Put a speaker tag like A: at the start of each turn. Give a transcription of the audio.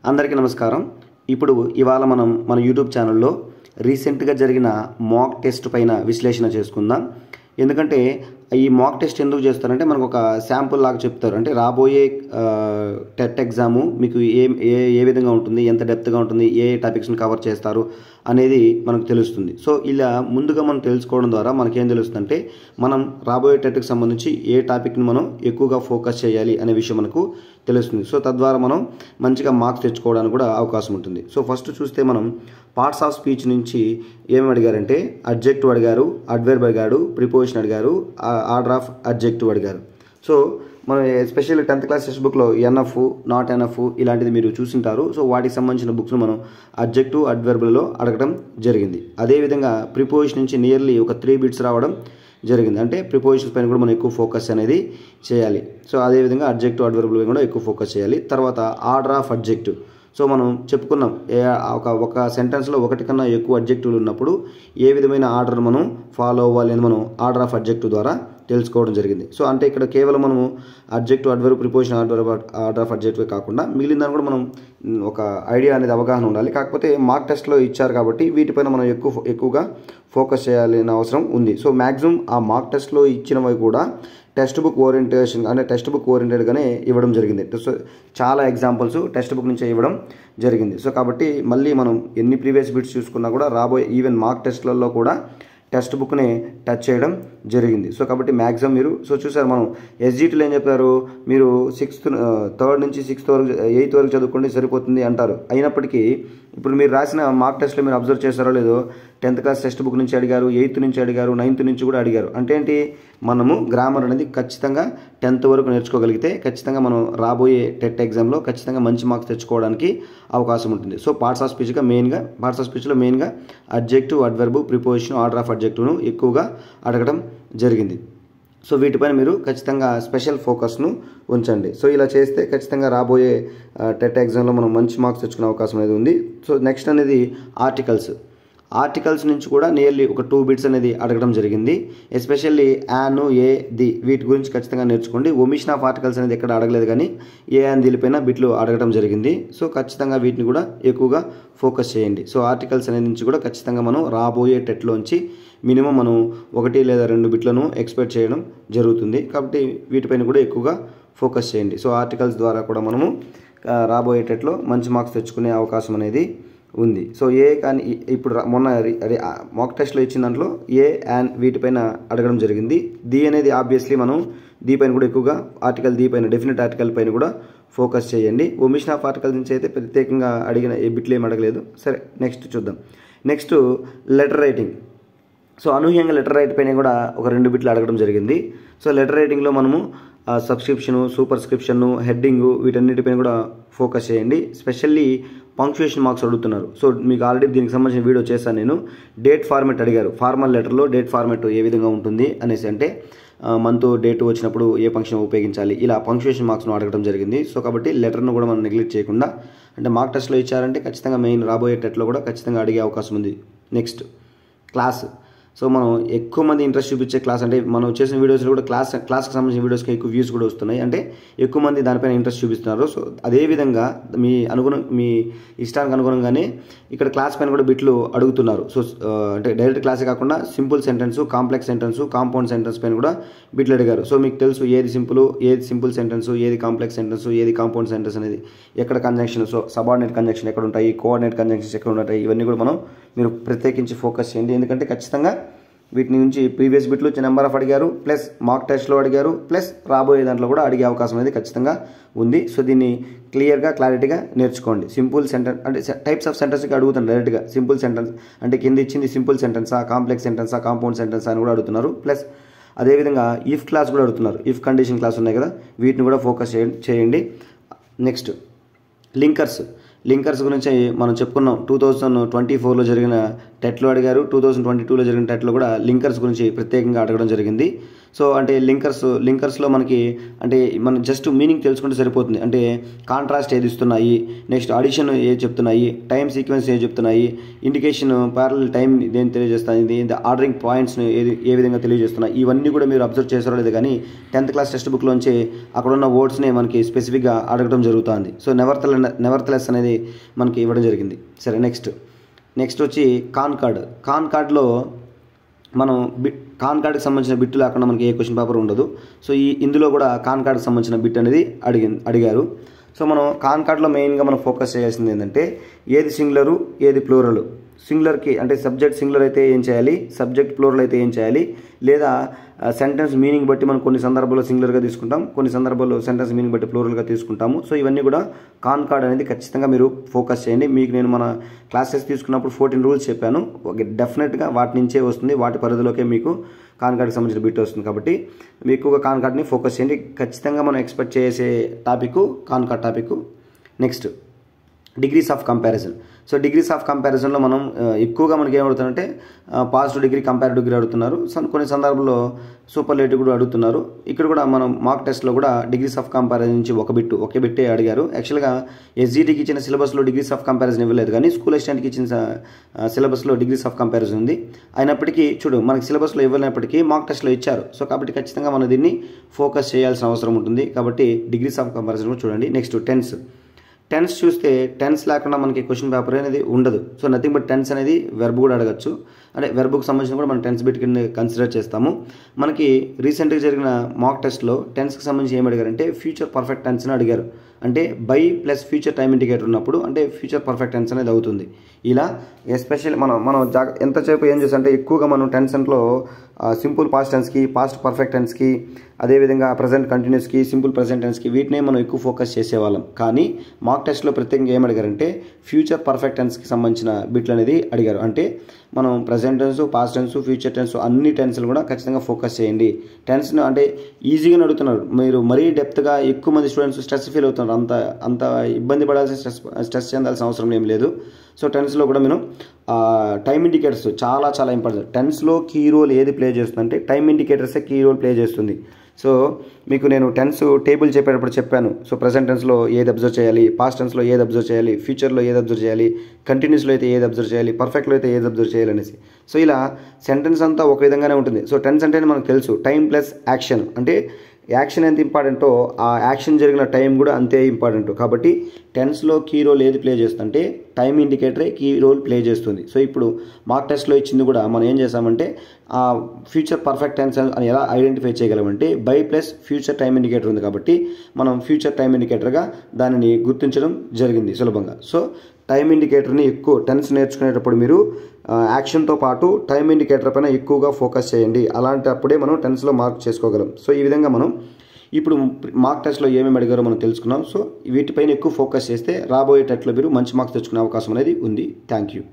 A: అందరికీ నమస్కారం. ఇవాళ మనం మన యూట్యూబ్ ఛానల్లో రీసెంట్గా జరిగిన మాక్ టెస్ట్ పైన విశ్లేషణ చేసుకుందాం. ఎందుకంటే ఈ మాక్ టెస్ట్ ఎందుకు చేస్తారంటే మనకు ఒక శాంపుల్ లాగా చెప్తారు. అంటే రాబోయే టెట్ ఎగ్జాము మీకు ఏ విధంగా ఉంటుంది, ఎంత డెప్త్గా ఉంటుంది, ఏ టాపిక్స్ని కవర్ చేస్తారు అనేది మనకు తెలుస్తుంది. సో ఇలా ముందుగా మనం తెలుసుకోవడం ద్వారా మనకేం తెలుస్తుందంటే మనం రాబోయే టెట్కి సంబంధించి ఏ టాపిక్ని మనం ఎక్కువగా ఫోకస్ చేయాలి అనే విషయం మనకు తెలుస్తుంది. సో తద్వారా మనం మంచిగా మార్క్స్ తెచ్చుకోవడానికి కూడా అవకాశం ఉంటుంది. సో ఫస్ట్ చూస్తే మనం పార్ట్స్ ఆఫ్ స్పీచ్ నుంచి ఏమేమి అడిగారంటే అడ్జెక్టివ్ అడిగారు, అడ్వర్బ్ అడిగారు, ప్రిపోజిషన్ అడిగారు, ఆర్డర్ ఆఫ్ అడ్జెక్టివ్ అడిగారు. సో మనం ఎస్పెషల్లీ 10th క్లాస్ టెక్స్ట్ బుక్లో ఎన్ఎఫ్, నాట్ ఎన్ఎఫ్ ఇలాంటిది మీరు చూసింటారు. సో వాటికి సంబంధించిన బుక్స్ను మనం అడ్జెక్టివ్, అడ్వర్బ్లలో అడగడం జరిగింది. అదేవిధంగా ప్రిపోజిషన్ నుంచి నియర్లీ ఒక 3 బిట్స్ రావడం జరిగింది. అంటే ప్రిపోజిషన్స్ పైన కూడా మనం ఎక్కువ ఫోకస్ అనేది చేయాలి. సో అదేవిధంగా అడ్జెక్టివ్, అడ్వర్బ్ పైన కూడా ఎక్కువ ఫోకస్ చేయాలి. తర్వాత ఆర్డర్ ఆఫ్ అడ్జెక్టివ్. సో మనం చెప్పుకున్నాం ఒక సెంటెన్స్లో ఒకటి కన్నా ఎక్కువ అడ్జెక్టివ్లు ఉన్నప్పుడు ఏ విధమైన ఆర్డర్ మనం ఫాలో అవ్వాలి అని మనం ఆర్డర్ ఆఫ్ అడ్జెక్టివ్ ద్వారా తెలుసుకోవడం జరిగింది. సో అంటే ఇక్కడ కేవలం మనము adjective, adverb, preposition, order of adjective కాకుండా మిగిలిన దాన్ని కూడా మనం ఒక ఐడియా అనేది అవగాహన ఉండాలి. కాకపోతే మార్క్ టెస్ట్లో ఇచ్చారు కాబట్టి వీటిపైన మనం ఎక్కువగా ఫోకస్ చేయాల్సిన అవసరం ఉంది. సో మ్యాక్సిమం ఆ మార్క్ టెస్ట్లో ఇచ్చినవి కూడా టెక్స్ట్ బుక్ ఓరియంటేషన్ అంటే టెక్స్ట్ బుక్ ఓరియంటెడ్గానే ఇవ్వడం జరిగింది. సో చాలా ఎగ్జాంపుల్స్ టెక్స్ట్ బుక్ నుంచే ఇవ్వడం జరిగింది. సో కాబట్టి మళ్ళీ మనం ఎన్ని ప్రీవియస్ బిట్స్ చూసుకున్నా కూడా రాబోయే ఈవెన్ మార్క్ టెస్ట్లలో కూడా టెక్స్ట్ బుక్ని టచ్ చేయడం జరిగింది. సో కాబట్టి మ్యాక్సిమం మీరు చూసారు మనం ఎస్జిటీలో ఏం చెప్పారు, మీరు 3rd నుంచి 6th వరకు 8th వరకు చదువుకోండి సరిపోతుంది అంటారు. అయినప్పటికీ ఇప్పుడు మీరు రాసిన మార్క్ టెస్ట్లో మీరు అబ్జర్వ్ చేస్తారో లేదో 10th క్లాస్ టెక్స్ట్ బుక్ నుంచి అడిగారు, 8th నుంచి అడిగారు, 9th నుంచి కూడా అడిగారు. అంటే ఏంటి, మనము గ్రామర్ అనేది ఖచ్చితంగా 10th వరకు నేర్చుకోగలిగితే ఖచ్చితంగా మనం రాబోయే టెట్ ఎగ్జామ్లో ఖచ్చితంగా మంచి మార్క్స్ తెచ్చుకోవడానికి అవకాశం ఉంటుంది. సో పార్ట్స్ ఆఫ్ స్పీచ్లో మెయిన్గా adjective, adverb, preposition, order of అడ్జెక్టివ్ను ఎక్కువగా అడగడం జరిగింది. సో వీటిపైన మీరు ఖచ్చితంగా స్పెషల్ ఫోకస్ను ఉంచండి. సో ఇలా చేస్తే ఖచ్చితంగా రాబోయే టెట్ ఎగ్జామ్లో మనం మంచి మార్క్స్ తెచ్చుకునే అవకాశం అనేది ఉంది. సో నెక్స్ట్ అనేది ఆర్టికల్స్ నుంచి కూడా నియర్లీ ఒక 2 బిట్స్ అనేది అడగడం జరిగింది. ఎస్పెషల్లీ యాన్, ఏ, ది వీటి గురించి ఖచ్చితంగా నేర్చుకోండి. ఒమిషన్ ఆఫ్ ఆర్టికల్స్ అనేది ఎక్కడ అడగలేదు, కానీ ఏ అండ్ దీనిపైన బిట్లు అడగడం జరిగింది. సో ఖచ్చితంగా వీటిని కూడా ఎక్కువగా ఫోకస్ చేయండి. సో ఆర్టికల్స్ అనేది నుంచి కూడా ఖచ్చితంగా మనం రాబోయే టెట్లోంచి మినిమం మనం 1 లేదా 2 బిట్లను ఎక్స్పెక్ట్ చేయడం జరుగుతుంది. కాబట్టి వీటిపైన కూడా ఎక్కువగా ఫోకస్ చేయండి. సో ఆర్టికల్స్ ద్వారా కూడా మనము రాబోయే టెట్లో మంచి మార్క్స్ తెచ్చుకునే అవకాశం అనేది ఉంది. సో ఏ కానీ ఇప్పుడు మొన్న మాక్ టెస్ట్లో ఇచ్చిన దాంట్లో ఏ అండ్ వీటిపైన అడగడం జరిగింది. ది అనేది ఆబ్వియస్లీ మనం దీపైన కూడా ఎక్కువగా ఆర్టికల్ ది పైన డెఫినెట్ ఆర్టికల్ పైన కూడా ఫోకస్ చేయండి. ఒమిషన్ ఆఫ్ ఆర్టికల్ నుంచి అయితే ప్రత్యేకంగా అడిగిన ఏ బిట్లు ఏమి అడగలేదు. సరే నెక్స్ట్ చూద్దాం. Next letter writing. సో అనూహ్యంగా లెటర్ రైట్ పైన కూడా ఒక 2 బిట్లు అడగడం జరిగింది. సో లెటర్ రైటింగ్లో మనము సబ్స్క్రిప్షను, సూపర్స్క్రిప్షను, హెడ్డింగు వీటన్నిటిపైన కూడా ఫోకస్ చేయండి. స్పెషల్లీ పంక్చుయేషన్ మార్క్స్ అడుగుతున్నారు. సో మీకు ఆల్రెడీ దీనికి సంబంధించిన వీడియో చేశాను నేను. డేట్ ఫార్మెట్ అడిగారు. ఫార్మల్ లెటర్లో డేట్ ఫార్మెట్ ఏ విధంగా ఉంటుంది అనేసి, అంటే మంత్ డేట్ వచ్చినప్పుడు ఏ ఫంక్షన్ ఉపయోగించాలి, ఇలా పంక్చుయేషన్ మార్క్స్ను అడగడం జరిగింది. సో కాబట్టి లెటర్ను కూడా మనం నెగ్లెక్ట్ చేయకుండా, అంటే మార్క్ టెస్ట్లో ఇచ్చారంటే ఖచ్చితంగా మెయిన్ రాబోయే టెట్లో కూడా ఖచ్చితంగా అడిగే అవకాశం ఉంది. Next class. సో మనం ఎక్కువ మంది ఇంట్రెస్ట్ చూపించే క్లాస్, అంటే మనం చేసిన వీడియోస్లో కూడా క్లాస్కి సంబంధించిన వీడియోస్కి ఎక్కువ వ్యూస్ కూడా వస్తున్నాయి. అంటే ఎక్కువ మంది దానిపైన ఇంట్రెస్ట్ చూపిస్తున్నారు. సో అదేవిధంగా మీ ఇష్టానికి అనుగుణంగానే ఇక్కడ క్లాస్ పైన కూడా బిట్లు అడుగుతున్నారు. సో అంటే డైరెక్ట్ క్లాసే కాకుండా simple sentence, complex sentence, compound sentence పైన కూడా బిట్లు అడిగారు. సో మీకు తెలుసు ఏది సింపుల్ సెంటెన్స్, ఏది కాంప్లెక్స్ సెంటెన్స్, ఏది కాంపౌండ్ సెంటెన్స్ అనేది, ఎక్కడ కంజంక్షన్, సో సబార్డినేట్ కంజంక్షన్ ఎక్కడ ఉంటాయి, కోఆర్డినేట్ కంజంక్షన్స్ ఎక్కడ ఉంటాయి, ఇవన్నీ కూడా మీరు ప్రత్యేకించి ఫోకస్ చేయండి. ఎందుకంటే ఖచ్చితంగా వీటి నుంచి ప్రీవియస్ బిట్లు నెంబర్ ఆఫ్ అడిగారు, ప్లస్ మార్క్ టెస్ట్లో అడిగారు, ప్లస్ రాబోయే దాంట్లో కూడా అడిగే అవకాశం అనేది ఖచ్చితంగా ఉంది. సో దీన్ని క్లారిటీగా నేర్చుకోండి. సింపుల్ సెంటెన్స్ అంటే టైప్స్ ఆఫ్ సెంటెన్స్కి అడుగుతాను డైరెక్ట్గా. సింపుల్ సెంటెన్స్ అంటే కింద ఇచ్చింది సింపుల్ సెంటెన్సా, కాంప్లెక్స్ సెంటెన్సా, కాంపౌండ్ సెంటెన్సా అని కూడా అడుగుతున్నారు. ప్లస్ అదేవిధంగా ఇఫ్ క్లాస్ కూడా అడుగుతున్నారు. ఇఫ్ కండిషన్ క్లాస్ ఉన్నాయి కదా, వీటిని కూడా ఫోకస్ చేయండి. నెక్స్ట్ లింకర్స్ గురించి మనం చెప్పుకున్నాం. 2024లో జరిగిన టెట్లో అడిగారు, 2022లో జరిగిన టెట్లో కూడా లింకర్స్ గురించి ప్రత్యేకంగా అడగడం జరిగింది. సో అంటే లింకర్స్లో మనకి అంటే మనం జస్ట్ మీనింగ్ తెలుసుకుంటే సరిపోతుంది. అంటే కాంట్రాస్ట్ ఏది ఇస్తున్నాయి, నెక్స్ట్ అడిషన్ ఏది చెప్తున్నాయి, టైం సీక్వెన్స్ ఏది చెప్తున్నాయి, ఇండికేషన్ ప్యారలల్ టైం దేని తెలియజేస్తాయి, ఇది ఆర్డరింగ్ పాయింట్స్ని ఏ విధంగా తెలియజేస్తున్నాయి, ఇవన్నీ కూడా మీరు అబ్జర్వ్ చేసారో లేదు కానీ 10th క్లాస్ టెక్స్ట్ బుక్లోంచి అక్కడ ఉన్న వర్డ్స్ని మనకి స్పెసిఫిక్గా అడగడం జరుగుతుంది. సో నెవర్తలెస్ అనేది మనకి ఇవ్వడం జరిగింది. సరే, నెక్స్ట్ వచ్చి కాన్కార్డ్లో మనం కాన్కార్డ్కి సంబంధించిన బిట్ లేకుండా మనకి ఏ క్వశ్చన్ పేపర్ ఉండదు. సో ఇందులో కూడా కాన్కార్డ్కి సంబంధించిన బిట్ అనేది అడిగారు. సో మనం కాన్కార్డ్లో మెయిన్గా మనం ఫోకస్ చేయాల్సింది ఏంటంటే ఏది సింగులరు ఏది ప్లూరల్. సింగులర్కి అంటే సబ్జెక్ట్ సింగులర్ అయితే ఏం చేయాలి, సబ్జెక్ట్ ప్లూరల్ అయితే ఏం చేయాలి, లేదా సెంటెన్స్ మీనింగ్ బట్టి మనం కొన్ని సందర్భాల్లో సింగులర్గా తీసుకుంటాం, కొన్ని సందర్భాల్లో సెంటెన్స్ మీనింగ్ బట్టి ప్లూరల్గా తీసుకుంటాము. సో ఇవన్నీ కూడా కాన్కార్డ్ అనేది ఖచ్చితంగా మీరు ఫోకస్ చేయండి. మీకు నేను మన క్లాసెస్ తీసుకున్నప్పుడు 14 రూల్స్ చెప్పాను. డెఫినెట్గా వాటి నుంచే వస్తుంది, వాటి పరిధిలోకే మీకు కాన్కార్డ్కి సంబంధించిన బిట్ వస్తుంది. కాబట్టి మీరు ఎక్కువగా కాన్కార్డ్ని ఫోకస్ చేయండి. ఖచ్చితంగా మనం ఎక్స్పెక్ట్ చేసే topic concord topic. Next degrees of comparison. So degrees of కంపారిజన్లో మనం ఎక్కువగా మనకి ఏమడుగుతారంటే పాజిటివ్ డిగ్రీ, కంపారిటివ్ డిగ్రీ అడుగుతున్నారు. కొన్ని సందర్భాల్లో సూపర్లేటివ్ కూడా అడుగుతున్నారు. ఇక్కడ కూడా మనం మార్క్ టెస్ట్లో కూడా డిగ్రీస్ ఆఫ్ కంపారిజన్ నుంచి ఒకే బిట్టే అడిగారు. యాక్చువల్గా ఎస్జిటికి ఇచ్చిన సిలబస్లో డిగ్రీస్ ఆఫ్ కంపారిజన్ ఇవ్వలేదు, కానీ స్కూల్ అసిస్టెంట్కి ఇచ్చిన సిలబస్లో డిగ్రీస్ ఆఫ్ కంపారిజన్ ఉంది. అయినప్పటికీ చూడు మనకి సిలబస్లో ఇవ్వలేనప్పటికీ మార్క్ టెస్ట్లో ఇచ్చారు. సో కాబట్టి ఖచ్చితంగా మనం దీన్ని ఫోకస్ చేయాల్సిన అవసరం ఉంటుంది. కాబట్టి డిగ్రీస్ ఆఫ్ కంపారిజన్ కూడా చూడండి. నెక్స్ట్ టెన్స్ చూస్తే టెన్స్ లేకుండా మనకి క్వశ్చన్ పేపర్ అనేది ఉండదు. సో నథింగ్ బట్ టెన్స్ అనేది వెర్బ్ కూడా అడగచ్చు. అంటే వెర్బ్కి సంబంధించిన కూడా మనం టెన్స్ బిట్ కింద కన్సిడర్ చేస్తాము. మనకి రీసెంట్గా జరిగిన మాక్ టెస్ట్లో టెన్స్కి సంబంధించి ఏమి అడిగారంటే ఫ్యూచర్ పర్ఫెక్ట్ టెన్స్ అని అడిగారు. అంటే by plus future time indicator ఉన్నప్పుడు అంటే ఫ్యూచర్ పర్ఫెక్ట్ టెన్స్ అనేది అవుతుంది. ఇలా ఎస్పెషల్లీ మనం ఎంతసేపు ఏం చేస్తామంటే ఎక్కువగా మనం టెన్స్లో సింపుల్ పాస్ట్ టెన్స్కి, పాస్ట్ పర్ఫెక్ట్ టెన్స్కి, అదేవిధంగా ప్రజెంట్ కంటిన్యూస్కి, సింపుల్ ప్రజెంట్ టెన్స్కి వీటినే మనం ఎక్కువ ఫోకస్ చేసేవాళ్ళం. కానీ మాక్ టెస్ట్లో ప్రత్యేకంగా ఏం అడిగారంటే ఫ్యూచర్ పర్ఫెక్ట్ టెన్స్కి సంబంధించిన బిట్లు అనేది అడిగారు. అంటే మనం present tense, past tense, future tense అన్ని టెన్స్లు కూడా ఖచ్చితంగా ఫోకస్ చేయండి. టెన్స్ను అంటే ఈజీగానే అడుగుతున్నారు. మీరు మరీ డెప్త్గా ఎక్కువ మంది స్టూడెంట్స్ స్ట్రెస్ ఫీల్ అవుతున్నారు. అంత ఇబ్బంది పడాల్సిన స్ట్రెస్ చెందాల్సిన అవసరం ఏం లేదు. సో టెన్స్లో కూడా మనం టైం ఇండికేటర్స్ చాలా ఇంపార్టెంట్. టెన్స్లో కీ రోల్ ఏది ప్లే చేస్తుందంటే టైం ఇండికేటర్సే కీ రోల్ ప్లే చేస్తుంది. సో మీకు నేను టెన్స్ టేబుల్ చెప్పేటప్పుడు చెప్పాను. సో ప్రజెంట్ టెన్స్లో ఏది అబ్జర్వ్ చేయాలి, పాస్ట్ టెన్స్లో ఏది అబ్జర్వ్ చేయాలి, ఫ్యూచర్లో ఏది అబ్జర్వ్ చేయాలి, కంటిన్యూస్లో అయితే ఏది అబ్జర్వ్ చేయాలి, పర్ఫెక్ట్లో అయితే ఏది అబ్జర్వ్ చేయాలి అనేసి. సో ఇలా సెంటెన్స్ అంతా ఒక విధంగానే ఉంటుంది. సో టెన్స్ అంటేనే మనకు తెలుసు టైం ప్లస్ యాక్షన్. అంటే యాక్షన్ ఎంత ఇంపార్టెంటో ఆ యాక్షన్ జరిగిన టైం కూడా అంతే ఇంపార్టెంట్. కాబట్టి టెన్స్లో కీ రోల్ ఏది ప్లే చేస్తుందంటే టైం ఇండికేటరే కీ రోల్ ప్లే చేస్తుంది. సో ఇప్పుడు మార్క్ టెస్ట్లో ఇచ్చింది కూడా మనం ఏం చేసామంటే ఆ ఫ్యూచర్ పర్ఫెక్ట్ టెన్స్ అని ఎలా ఐడెంటిఫై చేయగలమంటే by plus future time indicator ఉంది కాబట్టి మనం ఫ్యూచర్ టైం ఇండికేటర్గా దానిని గుర్తించడం జరిగింది సులభంగా. సో టైం ఇండికేటర్ని ఎక్కువ టెన్స్ నేర్చుకునేటప్పుడు మీరు యాక్షన్తో పాటు టైం ఇండికేటర్ పైన ఎక్కువగా ఫోకస్ చేయండి. అలాంటప్పుడే మనం టెన్స్లో మార్క్ చేసుకోగలం. సో ఈ విధంగా మనం ఇప్పుడు మార్క్ టెస్ట్లో ఏమేమి అడిగారో మనం తెలుసుకున్నాం. సో వీటిపైన ఎక్కువ ఫోకస్ చేస్తే రాబోయే టెస్ట్లో మీరు మంచి మార్క్స్ తెచ్చుకునే అవకాశం అనేది ఉంది. Thank you.